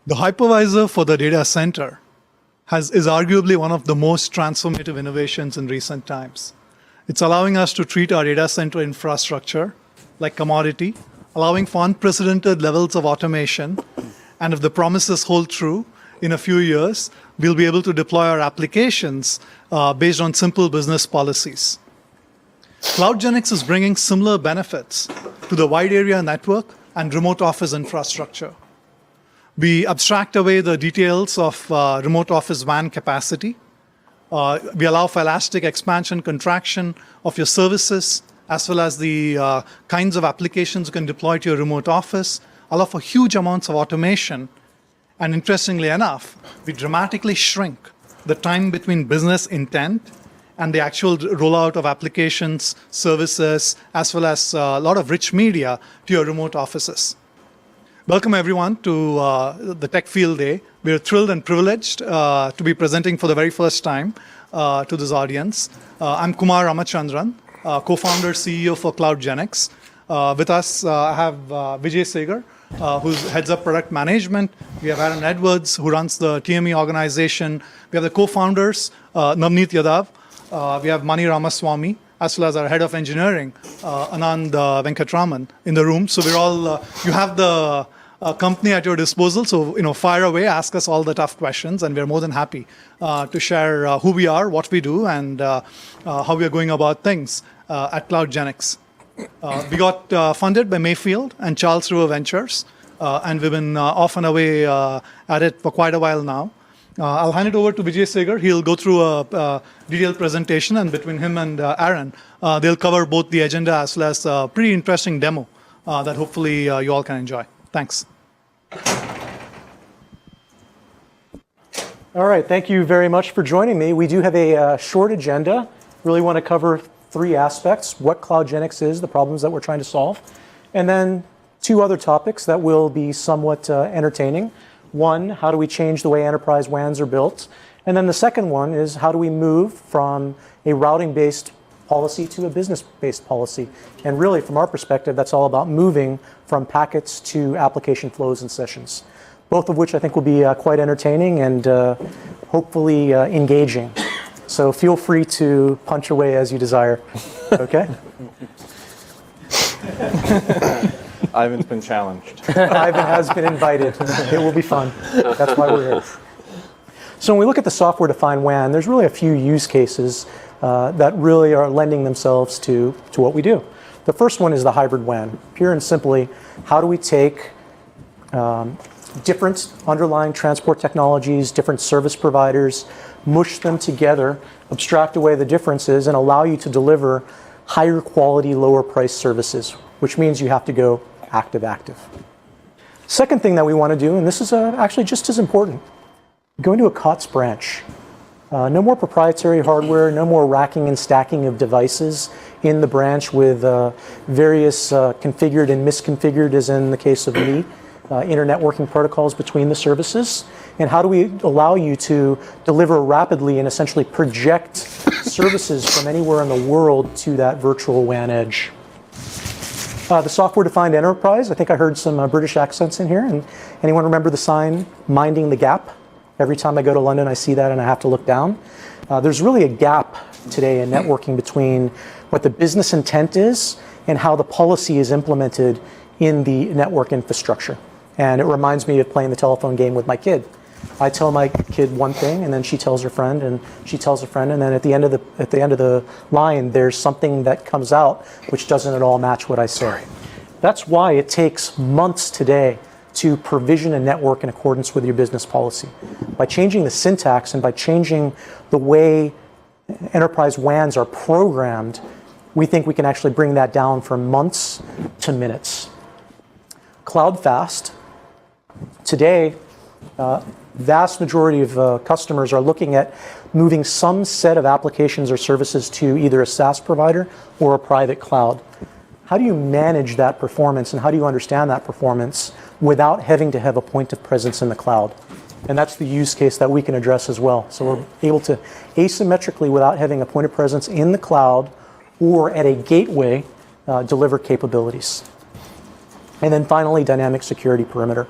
The hypervisor for the data center is arguably one of the most transformative innovations in recent times. It's allowing us to treat our data center infrastructure like commodity, allowing for unprecedented levels of automation. And if the promises hold true, in a few years, we'll be able to deploy our applications based on simple business policies. CloudGenix is bringing similar benefits to the wide area network and remote office infrastructure. We abstract away the details of remote office WAN capacity. We allow for elastic expansion, contraction of your services, as well as the kinds of applications you can deploy to your remote office, allow for huge amounts of automation. And interestingly enough, we dramatically shrink the time between business intent and the actual rollout of applications, services, as well as a lot of rich media to your remote offices. Welcome, everyone, to the Tech Field Day. We're thrilled and privileged to be presenting for the very first time to this audience. I'm Kumar Ramachandran, co-founder, CEO for CloudGenix. With us, I have Vijay Segar, who heads up product management. We have Aaron Edwards, who runs the TME organization. We have the co-founders, Navneet Yadav. We have Mani Ramaswamy, as well as our head of engineering, Anand Venkatraman, in the room. So we're all, you have the company at your disposal. So, fire away, ask us all the tough questions, and we're more than happy to share who we are, what we do, and how we are going about things at CloudGenix. We got funded by Mayfield and Charles River Ventures, and we've been off and away at it for quite a while now. I'll hand it over to Vijay Segar. He'll go through a detailed presentation, and between him and Aaron, they'll cover both the agenda as well as a pretty interesting demo that hopefully you all can enjoy. Thanks. All right, thank you very much for joining me. We do have a short agenda. Really want to cover three aspects: what CloudGenix is, the problems that we're trying to solve, and then two other topics that will be somewhat entertaining. One, how do we change the way enterprise WANs are built? And then the second one is, how do we move from a routing-based policy to a business-based policy? And really, from our perspective, that's all about moving from packets to application flows and sessions, both of which I think will be quite entertaining and hopefully engaging. So feel free to punch away as you desire. Okay? Ivan's been challenged. Ivan has been invited. It will be fun. That's why we're here. So when we look at the software-defined WAN, there's really a few use cases that really are lending themselves to what we do. The first one is the hybrid WAN. Pure and simply, how do we take different underlying transport technologies, different service providers, mush them together, abstract away the differences, and allow you to deliver higher quality, lower price services, which means you have to go active-active. Second thing that we want to do, and this is actually just as important, go into a COTS branch. No more proprietary hardware, no more racking and stacking of devices in the branch with various configured and misconfigured, as in the case of me, internetworking protocols between the services. And how do we allow you to deliver rapidly and essentially project services from anywhere in the world to that virtual WAN edge? The software-defined enterprise, I think I heard some British accents in here. And anyone remember the sign, "Minding the Gap"? Every time I go to London, I see that and I have to look down. There's really a gap today in networking between what the business intent is and how the policy is implemented in the network infrastructure. And it reminds me of playing the telephone game with my kid. I tell my kid one thing, and then she tells her friend, and she tells her friend, and then at the end of the line, there's something that comes out which doesn't at all match what I say. That's why it takes months today to provision a network in accordance with your business policy. By changing the syntax and by changing the way enterprise WANs are programmed, we think we can actually bring that down from months to minutes. Cloud fast. Today, vast majority of customers are looking at moving some set of applications or services to either a SaaS provider or a private cloud. How do you manage that performance, and how do you understand that performance without having to have a point of presence in the cloud? And that's the use case that we can address as well. So we're able to asymmetrically, without having a point of presence in the cloud or at a gateway, deliver capabilities. And then finally, dynamic security perimeter.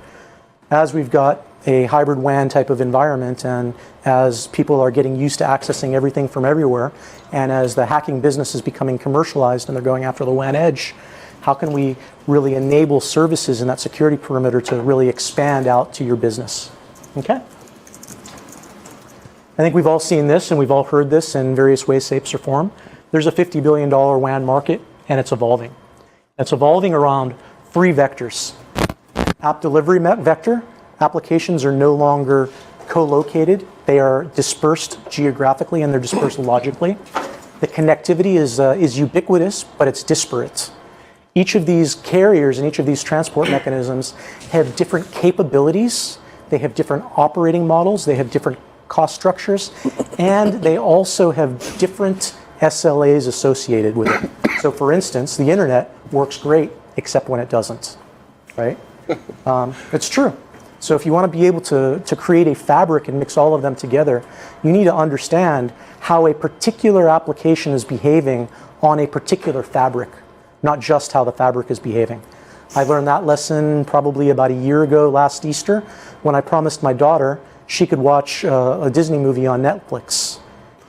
As we've got a hybrid WAN type of environment, and as people are getting used to accessing everything from everywhere, and as the hacking business is becoming commercialized and they're going after the WAN edge, how can we really enable services in that security perimeter to really expand out to your business? Okay? I think we've all seen this and we've all heard this in various ways, shapes, or form. There's a $50 billion WAN market, and it's evolving. It's evolving around 3 vectors. App delivery vector. Applications are no longer co-located. They are dispersed geographically and they're dispersed logically. The connectivity is ubiquitous, but it's disparate. Each of these carriers and each of these transport mechanisms have different capabilities. They have different operating models. They have different cost structures. And they also have different SLAs associated with it. So for instance, the internet works great, except when it doesn't, right? It's true. So if you want to be able to create a fabric and mix all of them together, you need to understand how a particular application is behaving on a particular fabric, not just how the fabric is behaving. I learned that lesson probably about a year ago last Easter when I promised my daughter she could watch a Disney movie on Netflix.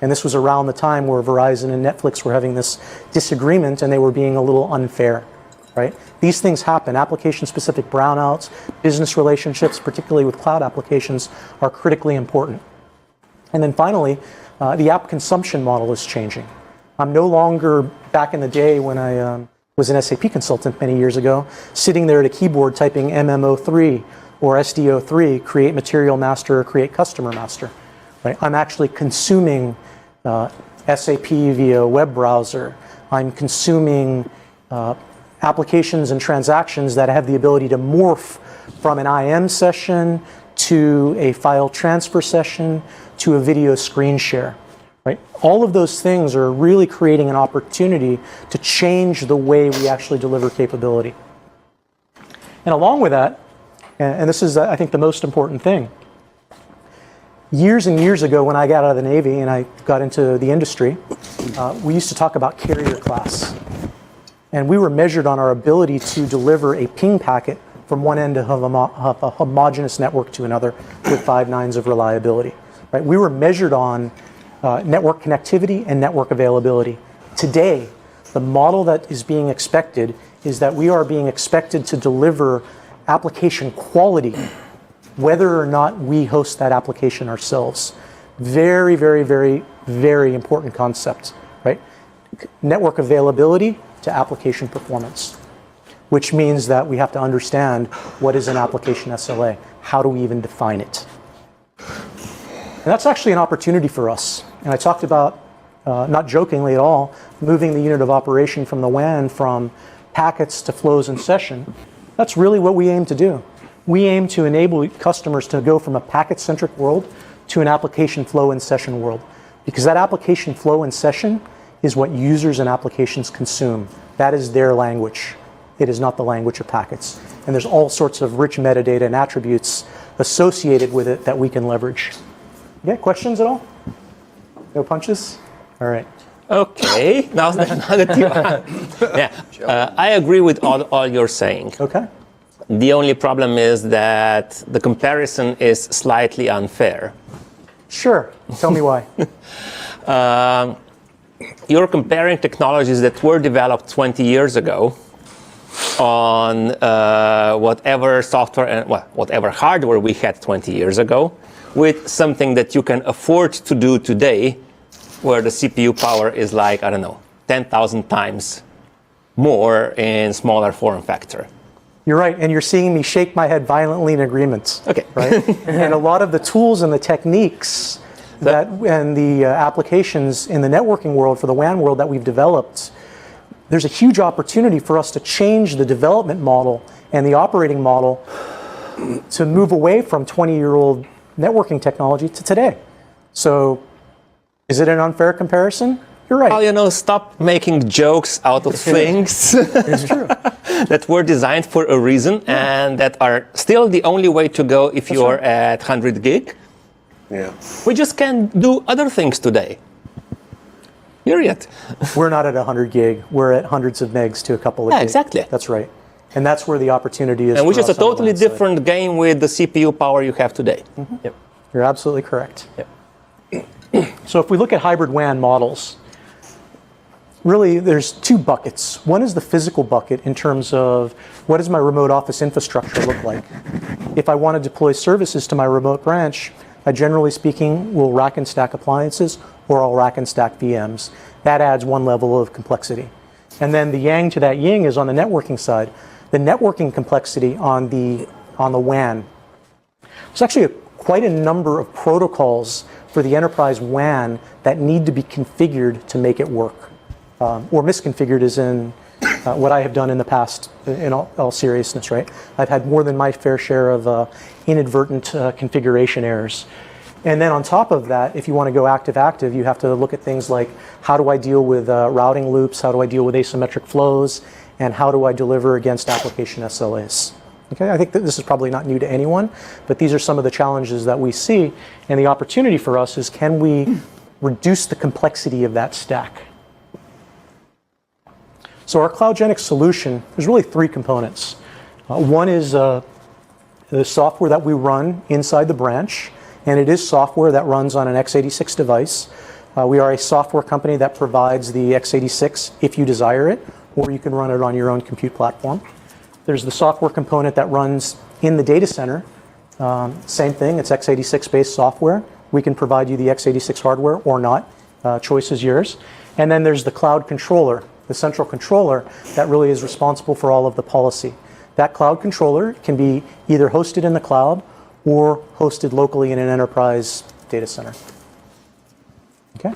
And this was around the time where Verizon and Netflix were having this disagreement and they were being a little unfair, right? These things happen. Application-specific brownouts, business relationships, particularly with cloud applications, are critically important. And then finally, the app consumption model is changing. I'm no longer, back in the day when I was an SAP consultant many years ago, sitting there at a keyboard typing MMO3 or SD-03, create material master or create customer master. Right? I'm actually consuming SAP via web browser. I'm consuming applications and transactions that have the ability to morph from an IM session to a file transfer session to a video screen share. Right? All of those things are really creating an opportunity to change the way we actually deliver capability. And along with that, and this is, I think, the most important thing, years and years ago when I got out of the Navy and I got into the industry, we used to talk about carrier class. And we were measured on our ability to deliver a ping packet from one end of a homogeneous network to another with 5 nines of reliability. Right? We were measured on network connectivity and network availability. Today, the model that is being expected is that we are being expected to deliver application quality whether or not we host that application ourselves. Very, very, very, very important concept, right? Network availability to application performance, which means that we have to understand what is an application SLA. How do we even define it? And that's actually an opportunity for us. And I talked about, not jokingly at all, moving the unit of operation from the WAN from packets to flows and session. That's really what we aim to do. We aim to enable customers to go from a packet-centric world to an application flow and session world. Because that application flow and session is what users and applications consume. That is their language. It is not the language of packets. And there's all sorts of rich metadata and attributes associated with it that we can leverage. Yeah, questions at all? No punches? All right. Okay, now that you yeah, I agree with all you're saying. Okay. The only problem is that the comparison is slightly unfair. Sure. Tell me why. You're comparing technologies that were developed 20 years ago on whatever software and whatever hardware we had 20 years ago with something that you can afford to do today, where the CPU power is like, I don't know, 10,000 times more in smaller form factor. You're right, and you're seeing me shake my head violently in agreement. Okay. Right? And a lot of the tools and the techniques and the applications in the networking world, for the WAN world that we've developed, there's a huge opportunity for us to change the development model and the operating model to move away from 20-year-old networking technology to today. So, is it an unfair comparison? You're right. Well, stop making jokes out of things It's true. that were designed for a reason and that are still the only way to go if you're at 100 gig. Yeah. We just can't do other things today. Period. We're not at 100 gig. We're at hundreds of megs to a couple of gig. Exactly. That's right. And that's where the opportunity is. And which for is a us on the totally WAN side. different game with the CPU power you have today. Yep. You're absolutely correct. Yep. So if we look at hybrid WAN models, really there's two buckets. One is the physical bucket in terms of what does my remote office infrastructure look like? If I want to deploy services to my remote branch, I generally speaking will rack and stack appliances or I'll rack and stack VMs. That adds one level of complexity. And then the yang to that yin is on the networking side. The networking complexity on the WAN. There's actually quite a number of protocols for the enterprise WAN that need to be configured to make it work. Or misconfigured is in what I have done in the past, in all seriousness, right? I've had more than my fair share of inadvertent configuration errors. And then on top of that, if you want to go active-active, you have to look at things like how do I deal with routing loops, how do I deal with asymmetric flows, and how do I deliver against application SLAs. Okay, I think that this is probably not new to anyone, but these are some of the challenges that we see, and the opportunity for us is can we reduce the complexity of that stack? So our CloudGenix solution, there's really three components. One is the software that we run inside the branch, and it is software that runs on an x86 device. We are a software company that provides the x86 if you desire it, or you can run it on your own compute platform. There's the software component that runs in the data center. Same thing, it's x86-based software. We can provide you the x86 hardware or not. Choice is yours. And then there's the cloud controller, the central controller that really is responsible for all of the policy. That cloud controller can be either hosted in the cloud or hosted locally in an enterprise data center. Okay?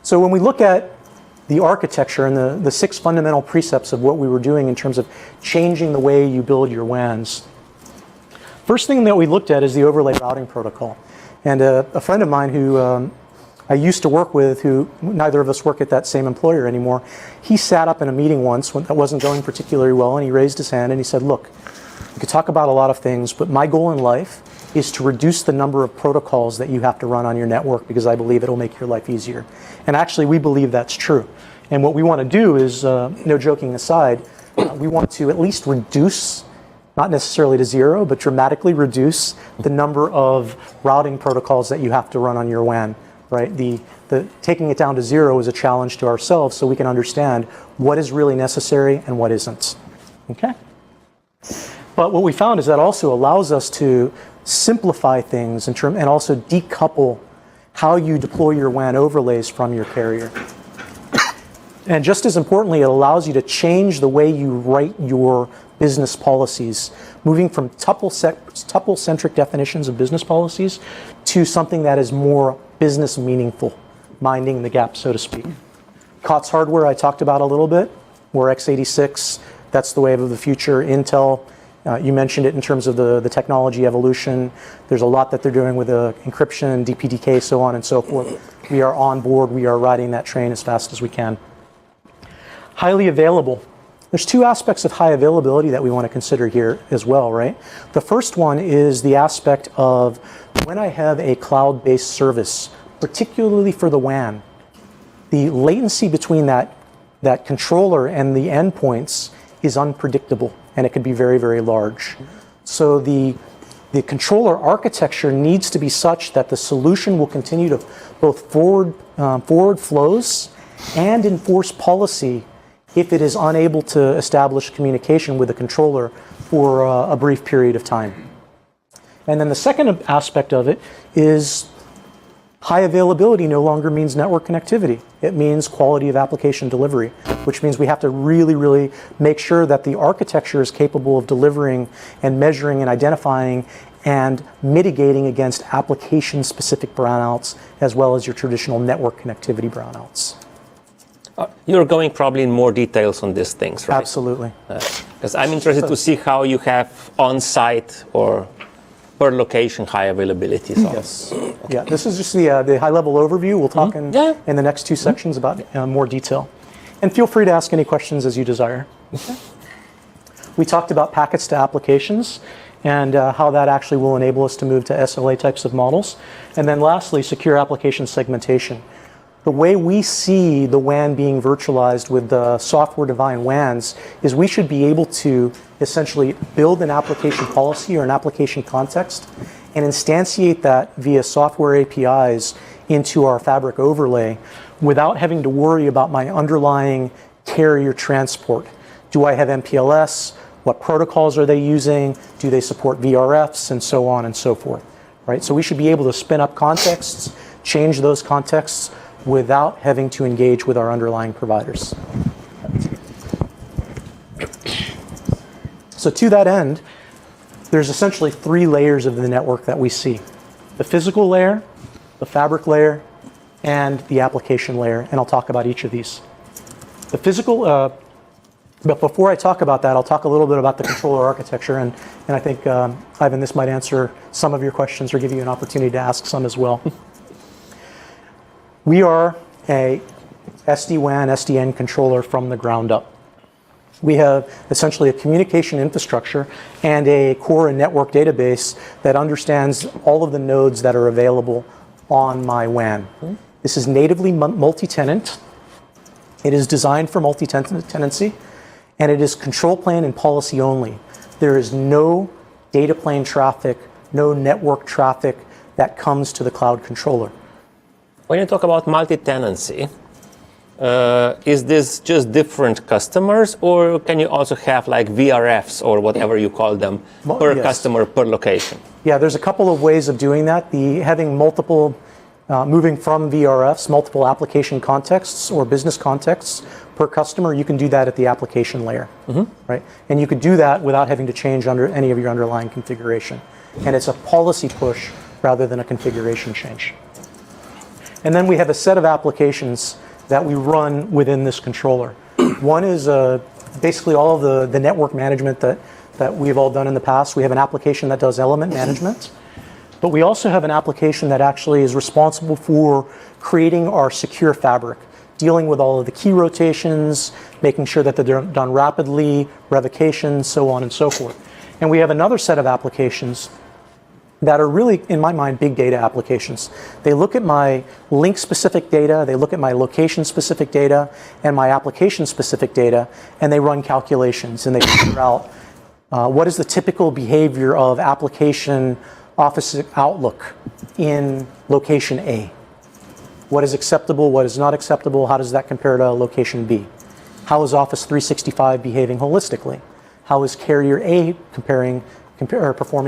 So when we look at the architecture and the six fundamental precepts of what we were doing in terms of changing the way you build your WANs, first thing that we looked at is the overlay routing protocol. And a friend of mine who I used to work with, who neither of us work at that same employer anymore, he sat up in a meeting once that wasn't going particularly well, and he raised his hand and he said, look, we could talk about a lot of things, but my goal in life is to reduce the number of protocols that you have to run on your network because I believe it'll make your life easier. And actually, we believe that's true. And what we want to do is, no joking aside, we want to at least reduce, not necessarily to zero, but dramatically reduce the number of routing protocols that you have to run on your WAN, right? The taking it down to zero is a challenge to ourselves so we can understand what is really necessary and what isn't, okay? But what we found is that also allows us to simplify things and also decouple how you deploy your WAN overlays from your carrier. And just as importantly, it allows you to change the way you write your business policies, moving from tuple-centric definitions of business policies to something that is more business meaningful, minding the gap, so to speak. COTS hardware I talked about a little bit. We're x86, that's the wave of the future. Intel, you mentioned it in terms of the technology evolution. There's a lot that they're doing with encryption, DPDK, so on and so forth. We are on board. We are riding that train as fast as we can. Highly available. There's two aspects of high availability that we want to consider here as well, right? The first one is the aspect of when I have a cloud-based service, particularly for the WAN, the latency between that controller and the endpoints is unpredictable, and it can be very, very large. So the controller architecture needs to be such that the solution will continue to both forward flows and enforce policy if it is unable to establish communication with the controller for a brief period of time. And then the second aspect of it is high availability no longer means network connectivity. It means quality of application delivery, which means we have to really, really make sure that the architecture is capable of delivering and measuring and identifying and mitigating against application-specific brownouts as well as your traditional network connectivity brownouts. You're going probably in more details on these things, right? Absolutely. Because I'm interested to see how you have on-site or per location high availability. So. Yes. Yeah, this is just the high-level overview. We'll talk in the next two sections about more detail. And feel free to ask any questions as you desire. Okay. We talked about packets to applications and how that actually will enable us to move to SLA types of models. And then lastly, secure application segmentation. The way we see the WAN being virtualized with the software-defined WANs is we should be able to essentially build an application policy or an application context and instantiate that via software APIs into our fabric overlay without having to worry about my underlying carrier transport. Do I have MPLS? What protocols are they using? Do they support VRFs? And so on and so forth. Right? So we should be able to spin up contexts, change those contexts without having to engage with our underlying providers. So to that end, there's essentially 3 layers of the network that we see. The physical layer, the fabric layer, and the application layer, and I'll talk about each of these. The physical, but before I talk about that, I'll talk a little bit about the controller architecture, and I think, Ivan, this might answer some of your questions or give you an opportunity to ask some as well. We are a SD-WAN, SDN controller from the ground up. We have essentially a communication infrastructure and a core and network database that understands all of the nodes that are available on my WAN. This is natively multi-tenant. It is designed for multi-tenancy, and it is control plane and policy only. There is no data plane traffic, no network traffic that comes to the cloud controller. When you talk about multi-tenancy, is this just different customers, or can you also have like VRFs or whatever you call them per customer, per location? Yeah, there's a couple of ways of doing that. Having multiple, moving from VRFs, multiple application contexts or business contexts per customer, you can do that at the application layer, right? And you could do that without having to change any of your underlying configuration. And it's a policy push rather than a configuration change. And then we have a set of applications that we run within this controller. One is basically all of the network management that we've all done in the past. We have an application that does element management, but we also have an application that actually is responsible for creating our secure fabric, dealing with all of the key rotations, making sure that they're done rapidly, revocations, so on and so forth. And we have another set of applications that are really, in my mind, big data applications. They look at my link-specific data, they look at my location-specific data, and my application-specific data, and they run calculations, and they figure out what is the typical behavior of application Office Outlook in location A. What is acceptable, what is not acceptable, how does that compare to location B? How is Office 365 behaving holistically? How is carrier A performing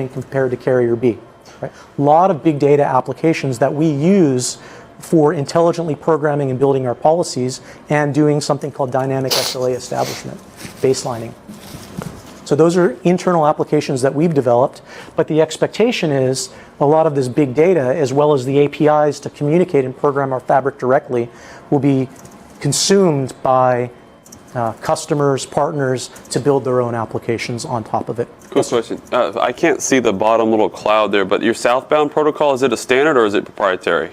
compared to carrier B? Right? A lot of big data applications that we use for intelligently programming and building our policies and doing something called dynamic SLA establishment, baselining. So those are internal applications that we've developed, but the expectation is a lot of this big data, as well as the APIs to communicate and program our fabric directly, will be consumed by customers, partners, to build their own applications on top of it. Quick question. I can't see the bottom little cloud there, but your southbound protocol, is it a standard or is it proprietary?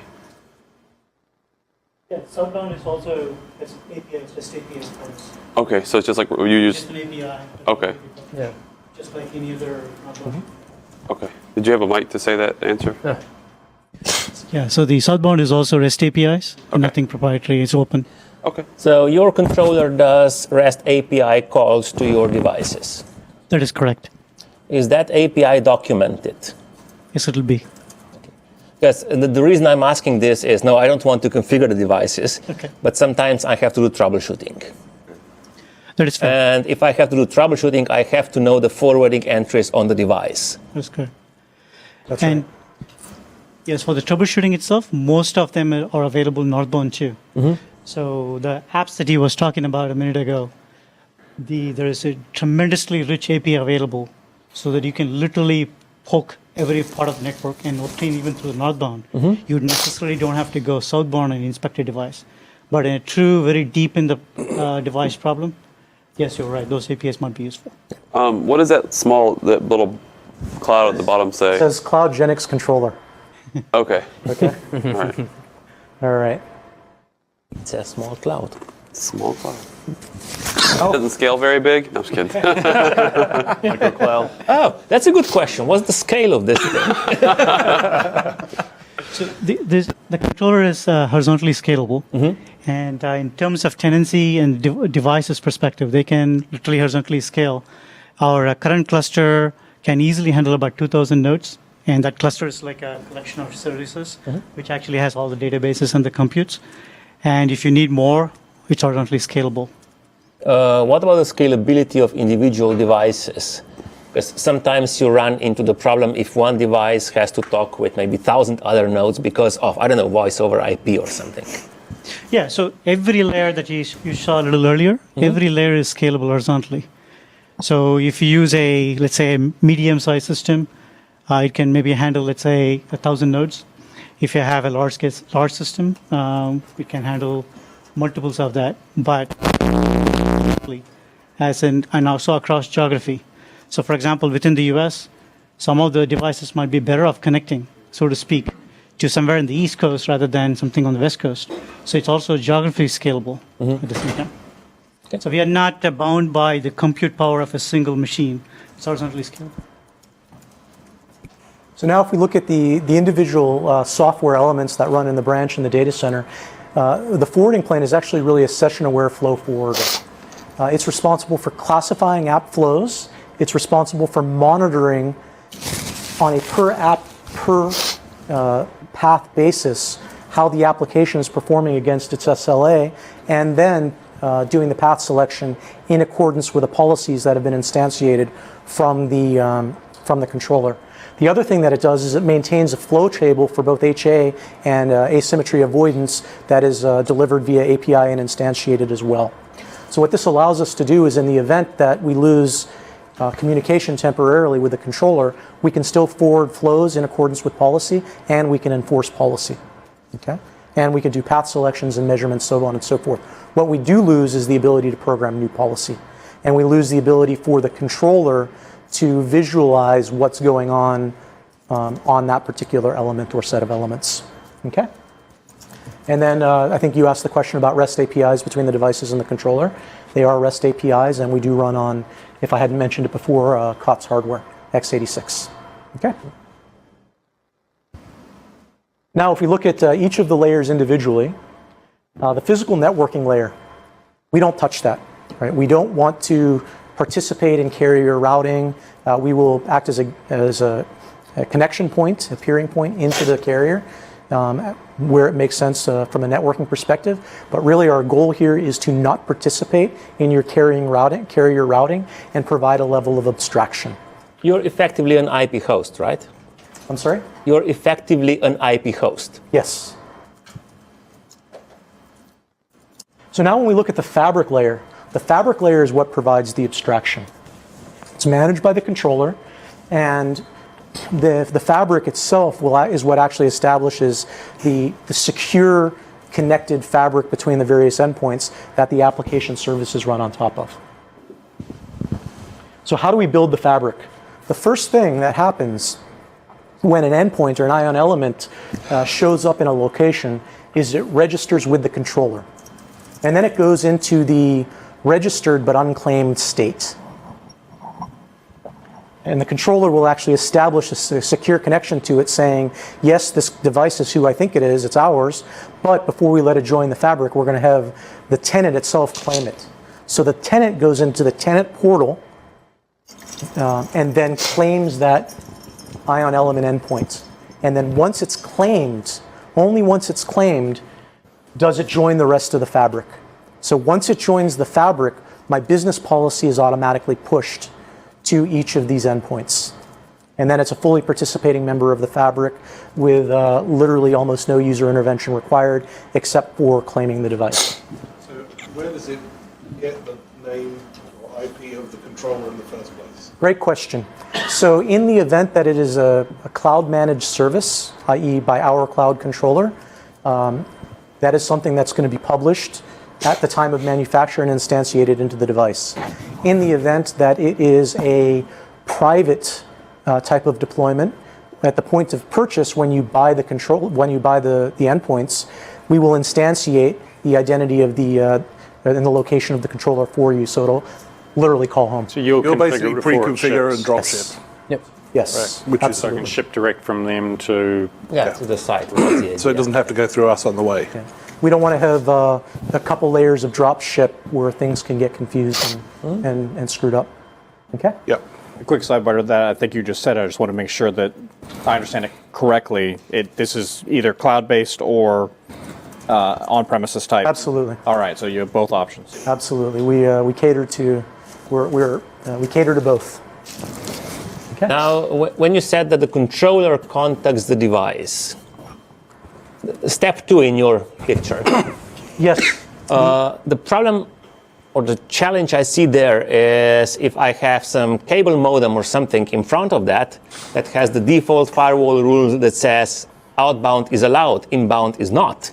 Yeah, southbound is also APIs, just APIs codes. Okay, so it's just like you use. Just an API. Okay. Yeah. Just like any other. Okay. Did you have a mic to say that answer? Yeah, so the southbound is also REST APIs, nothing proprietary, it's open. Okay. So your controller does REST API calls to your devices. That is correct. Is that API documented? Yes, it'll be. Yes, the reason I'm asking this is, no, I don't want to configure the devices, but sometimes I have to do troubleshooting. That is fair. And if I have to do troubleshooting, I have to know the forwarding entries on the device. That's correct. That's and yes, for the troubleshooting itself, most of them are available northbound too. So the apps that he was talking about a minute ago, there is a tremendously rich API available so that you can literally poke every part of the network and obtain even through the northbound. You necessarily don't have to go southbound and inspect a device. But in a true, very deep in the device problem, yes, you're right, those APIs might be useful. What does that little cloud at the bottom say? It says CloudGenix controller. Okay. Okay. All right. All right. It's a small cloud. Small cloud. It doesn't scale very big? No, I'm just kidding. Micro cloud. Oh, that's a good question. What's the scale of this thing? So the controller is horizontally scalable, and in terms of tenancy and devices perspective, they can literally horizontally scale. Our current cluster can easily handle about 2,000 nodes, and that cluster is like a collection of services, which actually has all the databases and the computes. And if you need more, it's horizontally scalable. What about the scalability of individual devices? Because sometimes you run into the problem if one device has to talk with maybe 1,000 other nodes because of, I don't know, voice over IP or something. Yeah, so every layer that you saw a little earlier, every layer is scalable horizontally. So if you use let's say, a medium-sized system, it can maybe handle, let's say, 1,000 nodes. If you have a large system, it can handle multiples of that, but and also across geography. So for example, within the US, some of the devices might be better off connecting, so to speak, to somewhere in the East Coast rather than something on the West Coast. So it's also geography scalable at the same time. Okay. So we are not bound by the compute power of a single machine. It's horizontally scalable. So now if we look at the individual software elements that run in the branch and the data center, the forwarding plane is actually really a session-aware flow forwarder. It's responsible for classifying app flows. It's responsible for monitoring on a per app, per path basis how the application is performing against its SLA, and then doing the path selection in accordance with the policies that have been instantiated from the controller. The other thing that it does is it maintains a flow table for both HA and asymmetry avoidance that is delivered via API and instantiated as well. So what this allows us to do is in the event that we lose communication temporarily with the controller, we can still forward flows in accordance with policy, and we can enforce policy. Okay? And we can do path selections and measurements, so on and so forth. What we do lose is the ability to program new policy. And we lose the ability for the controller to visualize what's going on that particular element or set of elements. Okay? And then I think you asked the question about REST APIs between the devices and the controller. They are REST APIs, and we do run on, if I hadn't mentioned it before, COTS hardware, x86. Okay? Now, if we look at each of the layers individually, the physical networking layer, we don't touch that. Right? We don't want to participate in carrier routing. We will act as a connection point, a peering point into the carrier, where it makes sense from a networking perspective. But really our goal here is to not participate in your carrier routing and provide a level of abstraction. You're effectively an IP host, right? I'm sorry? You're effectively an IP host. Yes. So now when we look at the fabric layer is what provides the abstraction. It's managed by the controller, and the fabric itself is what actually establishes the secure connected fabric between the various endpoints that the application services run on top of. So how do we build the fabric? The first thing that happens when an endpoint or an ion element shows up in a location is it registers with the controller. And then it goes into the registered but unclaimed state. And the controller will actually establish a secure connection to it saying, yes, this device is who I think it is, it's ours, but before we let it join the fabric, we're going to have the tenant itself claim it. So the tenant goes into the tenant portal and then claims that ion element endpoint. And then once it's claimed, only once it's claimed, does it join the rest of the fabric. So once it joins the fabric, my business policy is automatically pushed to each of these endpoints. And then it's a fully participating member of the fabric with literally almost no user intervention required except for claiming the device. So where does it get the name or IP of the controller in the first place? Great question. So in the event that it is a cloud managed service, i.e. by our cloud controller, that is something that's going to be published at the time of manufacture and instantiated into the device. In the event that it is a private type of deployment, at the point of purchase, when you buy the endpoints, we will instantiate the identity of and the location of the controller for you, so it'll literally call home. So you'll basically pre-configure and drop ship. Yep. Yes, Which is So I can ship direct from them to. To the site. That's the so it idea. doesn't have to go through us on the way. we don't want to have a couple layers of drop ship where things can get confused and screwed up. Okay? Yep. A quick sidebar to that, I think you just said, I just want to make sure that I understand it correctly. This is either cloud-based or on-premises type. Absolutely. All right, so you have both options. Absolutely. We cater to we cater to both. Okay. Now, when you said that the controller contacts the device, step 2 in your picture, Yes. the problem or the challenge I see there is if I have some cable modem or something in front of that has the default firewall rules that says outbound is allowed, inbound is not.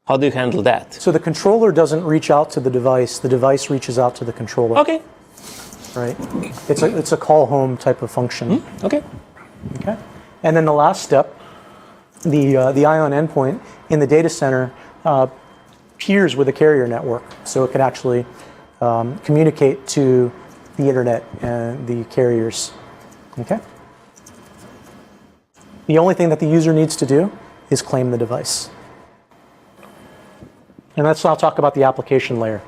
How do you handle that? So the controller doesn't reach out to the device reaches out to the controller. Okay. Right. It's a call home type of function. Okay. Okay. And then the last step, the ION endpoint in the data center peers with a carrier network, so it can actually communicate to the internet and the carriers. Okay. The only thing that the user needs to do is claim the device. And let's now talk about the application layer.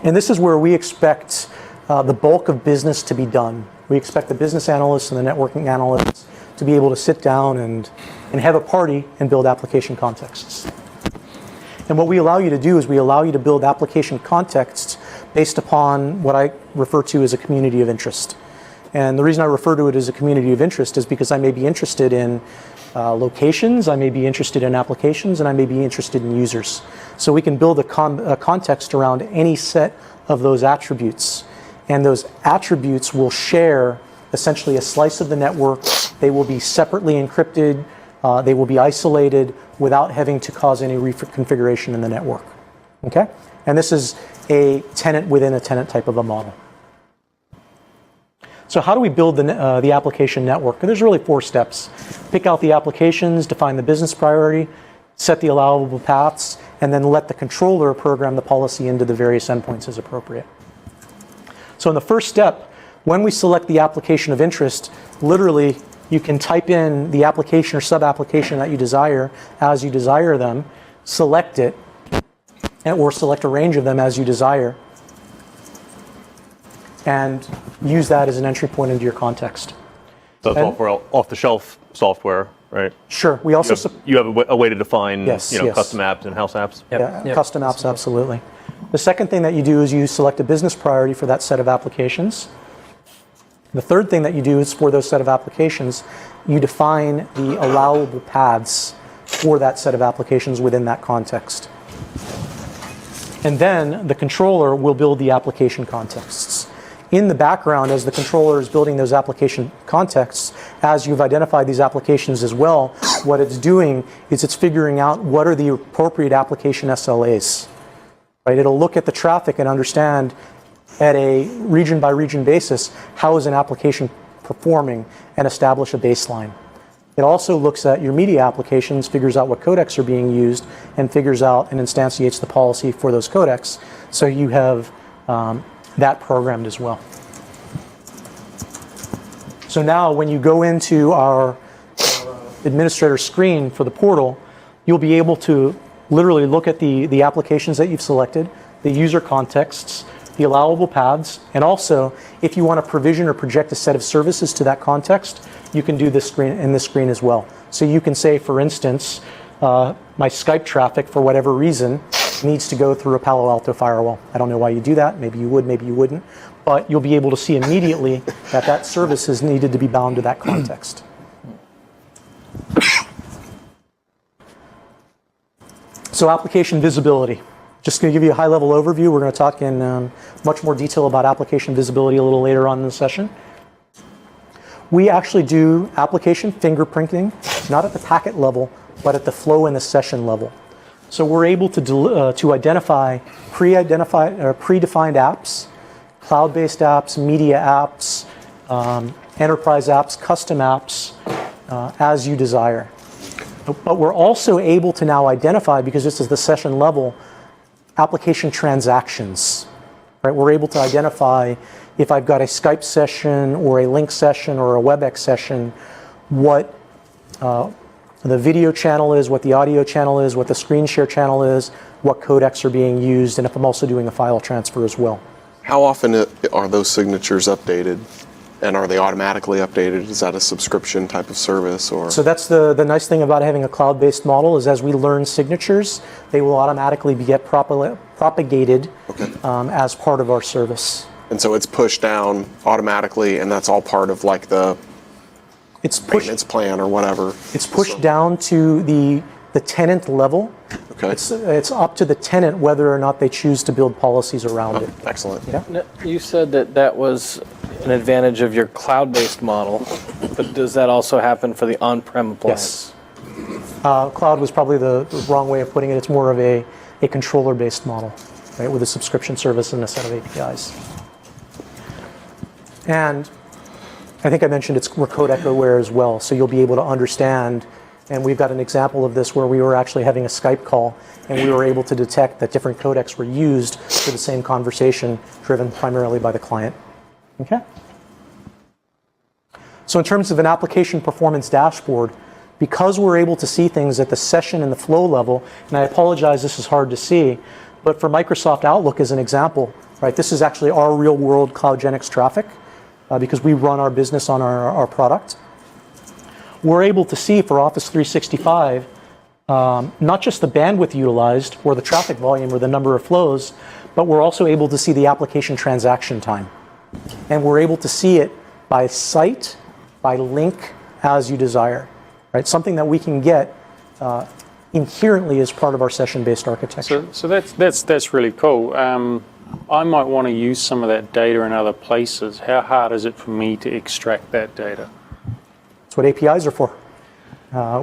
And this is where we expect the bulk of business to be done. We expect the business analysts and the networking analysts to be able to sit down and have a party and build application contexts. And what we allow you to do is we allow you to build application contexts based upon what I refer to as a community of interest. And the reason I refer to it as a community of interest is because I may be interested in locations, I may be interested in applications, and I may be interested in users. So we can build a context around any set of those attributes. And those attributes will share essentially a slice of the network. They will be separately encrypted. They will be isolated without having to cause any reconfiguration in the network. Okay? And this is a tenant within a tenant type of a model. So how do we build the application network? There's really 4 steps. Pick out the applications, define the business priority, set the allowable paths, and then let the controller program the policy into the various endpoints as appropriate. So in the first step, when we select the application of interest, literally you can type in the application or sub-application that you desire as you desire them, select it, or select a range of them as you desire, and use that as an entry point into your context. So it's all for off-the-shelf software, right? Sure. We also You have a way to define Yes. custom apps and house apps. custom apps, absolutely. The second thing that you do is you select a business priority for that set of applications. The third thing that you do is for those set of applications, you define the allowable paths for that set of applications within that context. And then the controller will build the application contexts. In the background, as the controller is building those application contexts, as you've identified these applications as well, what it's doing is it's figuring out what are the appropriate application SLAs. Right? It'll look at the traffic and understand at a region by region basis how is an application performing and establish a baseline. It also looks at your media applications, figures out what codecs are being used, and figures out and instantiates the policy for those codecs. So you have that programmed as well. So now when you go into our administrator screen for the portal, you'll be able to literally look at the applications that you've selected, the user contexts, the allowable paths, and also if you want to provision or project a set of services to that context, you can do this screen in this screen as well. So you can say, for instance, my Skype traffic, for whatever reason, needs to go through a Palo Alto firewall. I don't know why you do that. Maybe you would, maybe you wouldn't. But you'll be able to see immediately that that service is needed to be bound to that context. So application visibility. Just going to give you a high-level overview. We're going to talk in much more detail about application visibility a little later on in the session. We actually do application fingerprinting, not at the packet level, but at the flow and the session level. So we're able to identify predefined apps, cloud-based apps, media apps, enterprise apps, custom apps, as you desire. But we're also able to now identify, because this is the session level, application transactions. right? We're able to identify if I've got a Skype session or a link session or a WebEx session, what the video channel is, what the audio channel is, what the screen share channel is, what codecs are being used, and if I'm also doing a file transfer as well. How often are those signatures updated? And are they automatically updated? Is that a subscription type of service? Or So that's the nice thing about having a cloud-based model is as we learn signatures, they will automatically get propagated as part of our service. And so it's pushed down automatically, and that's all part of like the maintenance plan or whatever. It's pushed down to the tenant level. Okay. It's up to the tenant whether or not they choose to build policies around it. Excellent. Yeah. Now, you said that was an advantage of your cloud-based model, but does that also happen for the on-prem appliance? Yes. Cloud was probably the wrong way of putting it. It's more of a controller-based model, right, with a subscription service and a set of APIs. And I think I mentioned we're codec aware as well, so you'll be able to understand. And we've got an example of this where we were actually having a Skype call, and we were able to detect that different codecs were used for the same conversation, driven primarily by the client. Okay? So in terms of an application performance dashboard, because we're able to see things at the session and the flow level, and I apologize, this is hard to see, but for Microsoft Outlook as an example, right, this is actually our real-world CloudGenix traffic, because we run our business on our product. We're able to see for Office 365 not just the bandwidth utilized or the traffic volume or the number of flows, but we're also able to see the application transaction time. And we're able to see it by site, by link, as you desire. Right? Something that we can get inherently as part of our session-based architecture. So that's really cool. I might want to use some of that data in other places. How hard is it for me to extract that data? That's what APIs are for.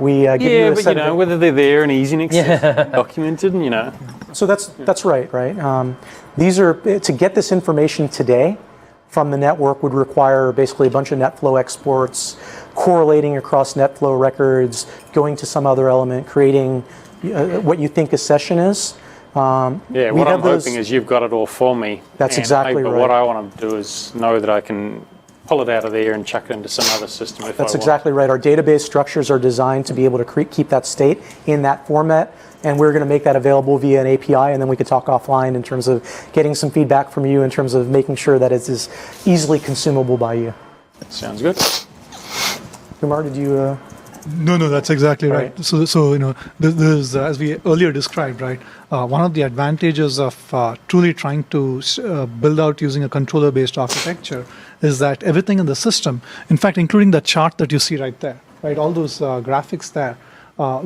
We give you a but set you know, of, whether they're there and easy and documented, and you know. So that's right. These are to get this information today from the network would require basically a bunch of NetFlow exports, correlating across NetFlow records, going to some other element, creating what you think a session is. Yeah, what I'm hoping is you've got it all for me. That's exactly right. But what I want to do is know that I can pull it out of there and chuck it into some other system if I want. That's exactly right. Our database structures are designed to be able to keep that state in that format, and we're going to make that available via an API, and then we could talk offline in terms of getting some feedback from you in terms of making sure that it is easily consumable by you. Sounds good. Kumar, did you... No, that's exactly right. So you know, this is, as we earlier described, right? One of the advantages of truly trying to build out using a controller-based architecture is that everything in the system, in fact, including the chart that you see right there, right? All those graphics there,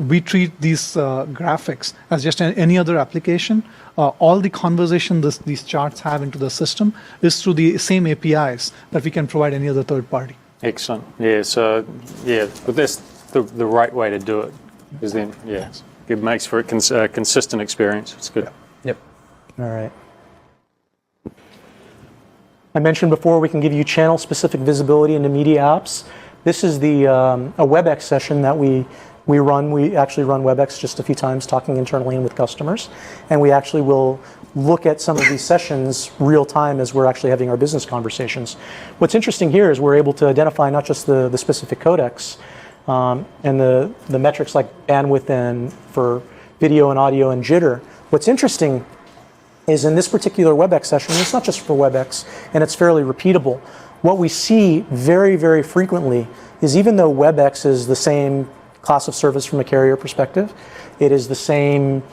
we treat these graphics as just any other application. All the conversation these charts have into the system is through the same APIs that we can provide any other third party. Excellent. Yeah. So but that's the right way to do it, because then it makes for a consistent experience. It's good. Yep. All right. I mentioned before we can give you channel-specific visibility into media apps. This is a WebEx session that we run. We actually run WebEx just a few times, talking internally and with customers, and we actually will look at some of these sessions real time as we're actually having our business conversations. What's interesting here is we're able to identify not just the specific codecs and the metrics like bandwidth and for video and audio and jitter. What's interesting is in this particular WebEx session, and it's not just for WebEx, and it's fairly repeatable, what we see very, very frequently is even though WebEx is the same class of service from a carrier perspective, it is the same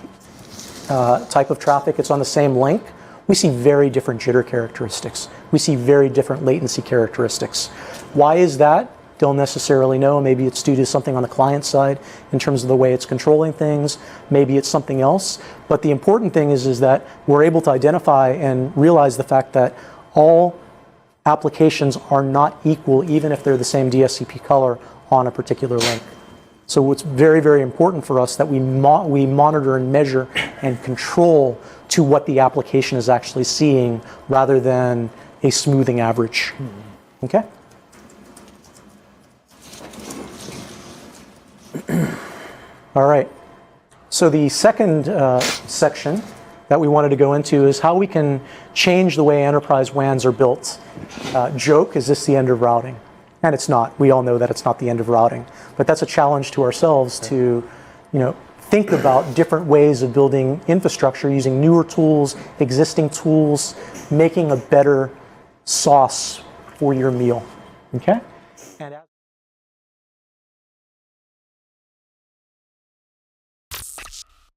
type of traffic, it's on the same link, we see very different jitter characteristics. We see very different latency characteristics. Why is that? Don't necessarily know. Maybe it's due to something on the client side in terms of the way it's controlling things. Maybe it's something else. But the important thing is that we're able to identify and realize the fact that all applications are not equal, even if they're the same DSCP color on a particular link. So it's very, very important for us that we monitor and measure and control to what the application is actually seeing rather than a smoothing average. Okay? All right. So the second section that we wanted to go into is how we can change the way enterprise WANs are built. Joke, is this the end of routing? And it's not. We all know that it's not the end of routing. But that's a challenge to ourselves to, think about different ways of building infrastructure using newer tools, existing tools, making a better sauce for your meal. Okay? And